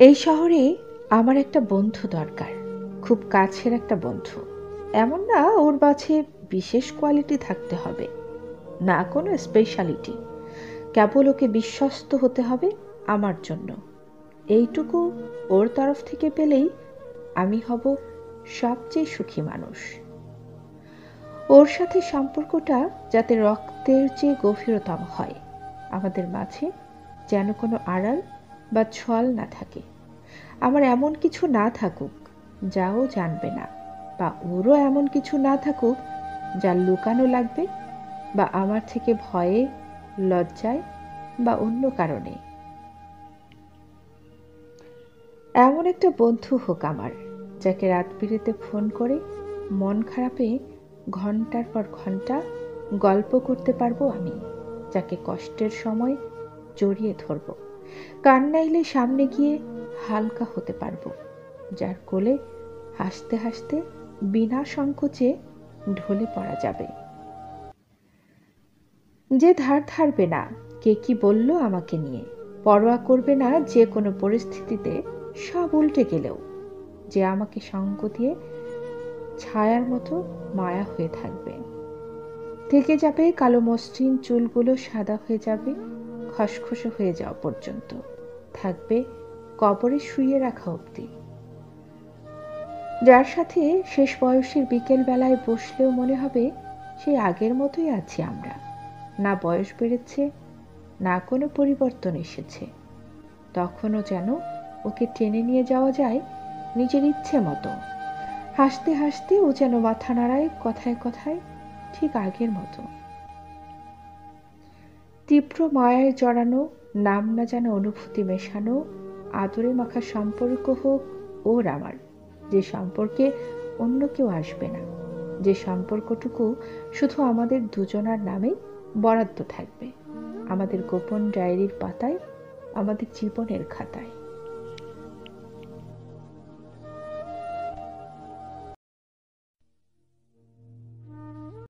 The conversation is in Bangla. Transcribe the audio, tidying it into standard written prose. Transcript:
এই শহরে আমার একটা বন্ধু দরকার, খুব কাছের একটা বন্ধু। এমন না ওর মাঝে বিশেষ কোয়ালিটি থাকতে হবে, না কোনো স্পেশালিটি, কেবল ওকে বিশ্বস্ত হতে হবে আমার জন্য। এইটুকু ওর তরফ থেকে পেলেই আমি হব সবচেয়ে সুখী মানুষ। ওর সাথে সম্পর্কটা যাতে রক্তের চেয়ে গভীরতম হয়, আমাদের মাঝে যেন কোনো আড়াল বা ছল না থাকে। আমার এমন কিছু না থাকুক যা ও জানবে না, বা ওরও এমন কিছু না থাকুক যা লুকানো লাগবে, বা আমার থেকে ভয়ে, লজ্জায় বা অন্য কারণে। এমন একটা বন্ধু হোক আমার, যাকে রাত বিরেতে ফোন করে মন খারাপে ঘন্টার পর ঘন্টা গল্প করতে পারবো আমি, যাকে কষ্টের সময় জড়িয়ে ধরবো, কান্না এলে সামনে গিয়ে হালকা হতে পারবো, যার কোলে হাসতে হাসতে বিনা সংকোচে ঢলে পড়া যাবে। যে ধার ধারবে না কে কি বলল আমাকে নিয়ে, পরোয়া করবে না যে কোনো পরিস্থিতিতে সব উল্টে গেলেও, যে আমাকে সঙ্গ দিয়ে ছায়ার মতো মায়া হয়ে থাকবে, থেকে যাবে কালো মসৃণ চুলগুলো সাদা হয়ে যাবে খসখসে হয়ে যাওয়া পর্যন্ত, থাকবে কবরে শুইয়ে রাখা অবধি, যার সাথে শেষ বয়সের বিকেল বেলায় বসলেও মনে হবে সেই আগের মতোই আছি আমরা। না বয়স বেড়েছে, না কোনো পরিবর্তন এসেছে। তখনও যেন ওকে টেনে নিয়ে যাওয়া যায় নিজের ইচ্ছে মতো। হাসতে হাসতে ও যেন মাথা নাড়ায় কথায় কথায়, ঠিক আগের মতো। তীব্র মায়ায় জড়ানো, নাম না জানা অনুভূতি মেশানো, আদরে মাখা সম্পর্ক হোক ওর আমার, যে সম্পর্কে অন্য কেউ আসবে না, যে সম্পর্কটুকু শুধু আমাদের দুজনার নামেই বরাদ্দ থাকবে, আমাদের গোপন ডায়েরির পাতায়, আমাদের জীবনের খাতায়।